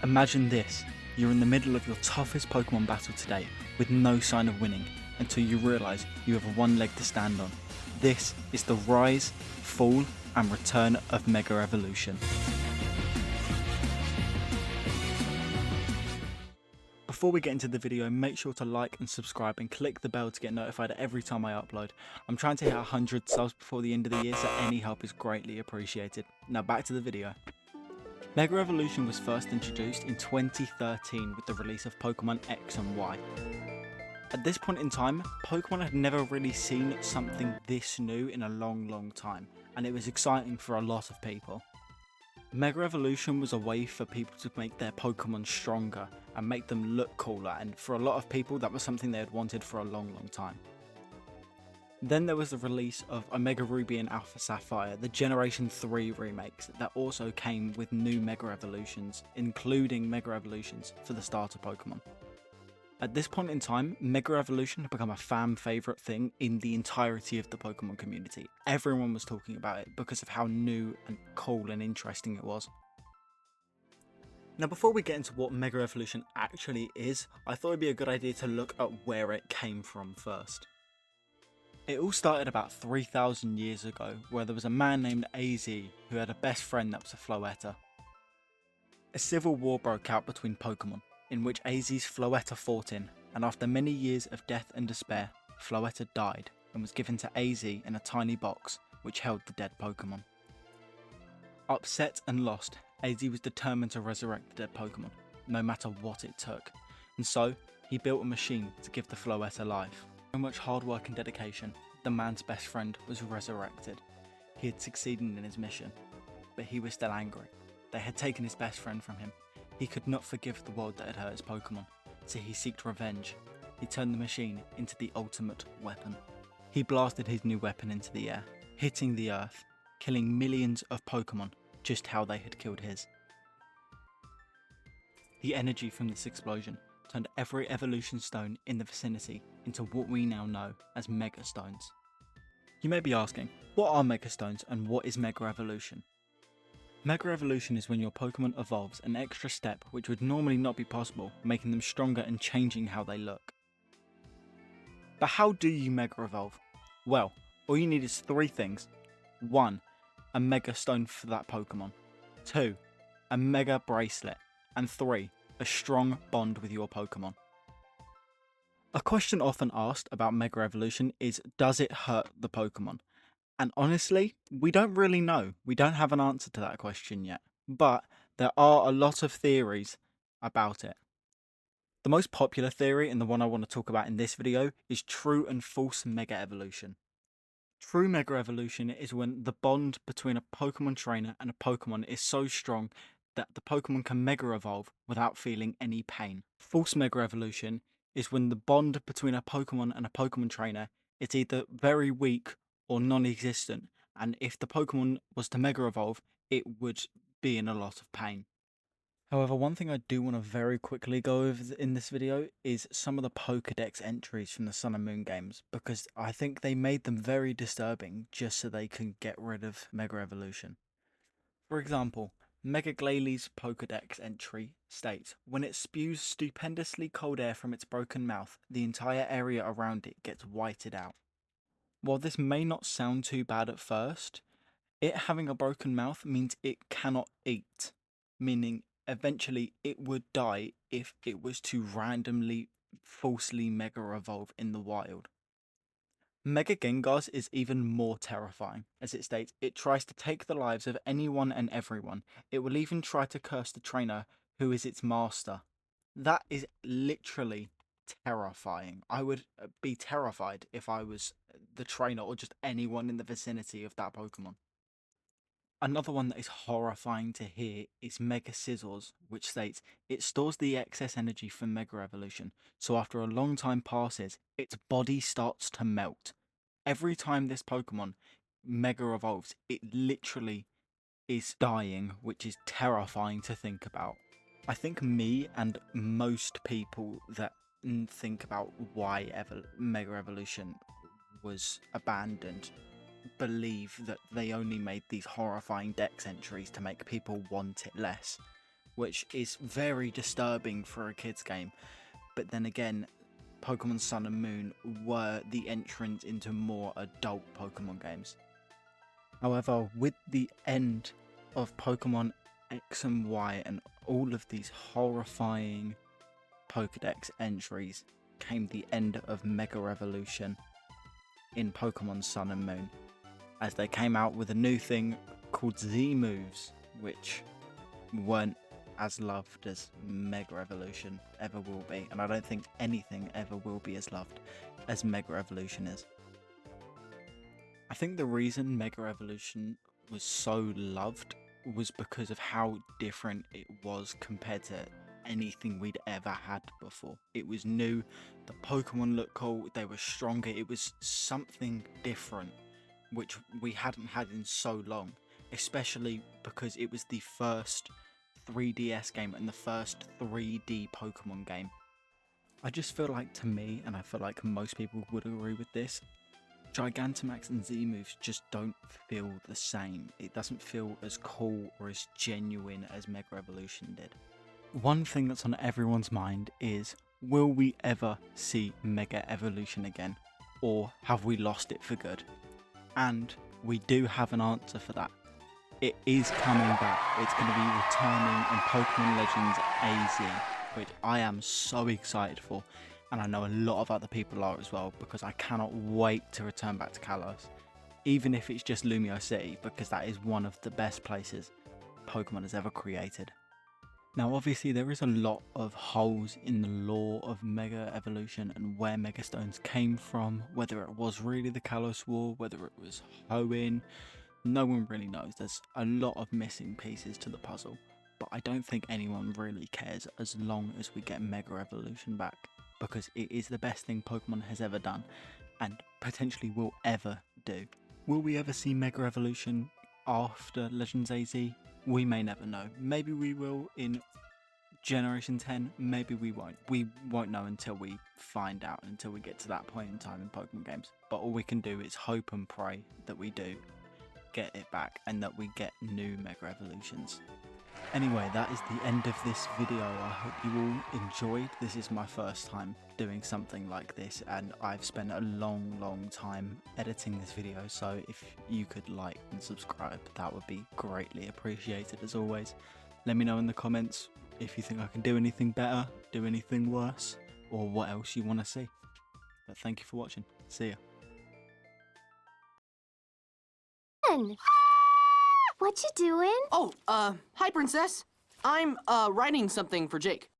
Imagine this, you're in the middle of your toughest Pokemon battle to date, with no sign of winning, until you realise you have one leg to stand on. This is the rise, fall and return of Mega Evolution. Before we get into the video, make sure to like and subscribe and click the bell to get notified every time I upload. I'm trying to hit 100 subs before the end of the year, so any help is greatly appreciated. Now back to the video. Mega Evolution was first introduced in 2013 with the release of Pokemon X and Y. At this point in time, Pokemon had never really seen something this new in a long time, and it was exciting for a lot of people. Mega Evolution was a way for people to make their Pokemon stronger and make them look cooler, and for a lot of people that was something they had wanted for a long time. Then there was the release of Omega Ruby and Alpha Sapphire, the Generation 3 remakes that also came with new Mega Evolutions, including Mega Evolutions for the starter Pokemon. At this point in time, Mega Evolution had become a fan favourite thing in the entirety of the Pokemon community. Everyone was talking about it because of how new and cool and interesting it was. Now before we get into what Mega Evolution actually is, I thought it'd be a good idea to look at where it came from first. It all started about 3,000 years ago, where there was a man named AZ who had a best friend that was a Floetta. A civil war broke out between Pokemon, in which AZ's Floetta fought in, and after many years of death and despair, Floetta died and was given to AZ in a tiny box which held the dead Pokemon. Upset and lost, AZ was determined to resurrect the dead Pokemon, no matter what it took, and so he built a machine to give the Floetta life. So much hard work and dedication, the man's best friend was resurrected. He had succeeded in his mission, but he was still angry. They had taken his best friend from him. He could not forgive the world that had hurt his Pokemon, so he sought revenge. He turned the machine into the ultimate weapon. He blasted his new weapon into the air, hitting the earth, killing millions of Pokemon just how they had killed his. The energy from this explosion turned every evolution stone in the vicinity into what we now know as Mega Stones. You may be asking, what are Mega Stones and what is Mega Evolution? Mega Evolution is when your Pokemon evolves an extra step which would normally not be possible, making them stronger and changing how they look. But how do you Mega Evolve? Well, all you need is 3 things. 1. A Mega Stone for that Pokemon. 2. A Mega Bracelet. And 3. A strong bond with your Pokemon. A question often asked about Mega Evolution is, does it hurt the Pokemon? And honestly, we don't really know. We don't have an answer to that question yet. But there are a lot of theories about it. The most popular theory, and the one I want to talk about in this video, is true and false Mega Evolution. True Mega Evolution is when the bond between a Pokemon trainer and a Pokemon is so strong that the Pokemon can Mega Evolve without feeling any pain. False Mega Evolution is when the bond between a Pokemon and a Pokemon trainer is either very weak or non-existent, and if the Pokemon was to Mega Evolve, it would be in a lot of pain. However, one thing I do want to very quickly go over in this video is some of the Pokédex entries from the Sun and Moon games, because I think they made them very disturbing just so they can get rid of Mega Evolution. For example, Mega Glalie Pokédex entry states, when it spews stupendously cold air from its broken mouth, the entire area around it gets whited out. While this may not sound too bad at first, it having a broken mouth means it cannot eat, meaning eventually it would die if it was to randomly, falsely Mega Evolve in the wild. Mega Gengar's is even more terrifying, as it states, it tries to take the lives of anyone and everyone. It will even try to curse the trainer who is its master. That is literally terrifying. I would be terrified if I was the trainer or just anyone in the vicinity of that Pokemon. Another one that is horrifying to hear is Mega Scizors, which states, it stores the excess energy from Mega Evolution, so after a long time passes, its body starts to melt. Every time this Pokemon Mega Evolves, it literally is dying, which is terrifying to think about. I think me and most people that think about why Mega Evolution was abandoned believe that they only made these horrifying dex entries to make people want it less, which is very disturbing for a kid's game. But then again, Pokemon Sun and Moon were the entrant into more adult Pokemon games. However, with the end of Pokemon X and Y and all of these horrifying Pokedex entries, came the end of Mega Evolution in Pokemon Sun and Moon, as they came out with a new thing called Z moves, which weren't as loved as Mega Evolution ever will be, and I don't think anything ever will be as loved as Mega Evolution is. I think the reason Mega Evolution was so loved was because of how different it was compared to anything we'd ever had before. It was new, the Pokemon looked cool, they were stronger, it was something different which we hadn't had in so long, especially because it was the first 3DS game and the first 3D Pokemon game. I just feel like, to me, and I feel like most people would agree with this, Gigantamax and Z-moves just don't feel the same. It doesn't feel as cool or as genuine as Mega Evolution did. One thing that's on everyone's mind is, will we ever see Mega Evolution again? Or have we lost it for good? And we do have an answer for that. It is coming back. It's going to be returning in Pokemon Legends AZ, which I am so excited for. And I know a lot of other people are as well, because I cannot wait to return back to Kalos. Even if it's just Lumio City, because that is one of the best places Pokemon has ever created. Now obviously there is a lot of holes in the lore of Mega Evolution and where Mega Stones came from, whether it was really the Kalos War, whether it was Hoenn, no one really knows. There's a lot of missing pieces to the puzzle, but I don't think anyone really cares as long as we get Mega Evolution back, because it is the best thing Pokemon has ever done and potentially will ever do. Will we ever see Mega Evolution after Legends AZ? We may never know. Maybe we will in Generation 10, maybe we won't. We won't know until we find out, until we get to that point in time in Pokemon games. But all we can do is hope and pray that we do get it back and that we get new Mega Evolutions. Anyway, that is the end of this video. I hope you all enjoyed. This is my first time doing something like this, and I've spent a long time editing this video, so if you could like and subscribe, that would be greatly appreciated as always. Let me know in the comments if you think I can do anything better, do anything worse, or what else you want to see. But thank you for watching. See ya. What you doing? Oh, hi, Princess. I'm, writing something for Jake.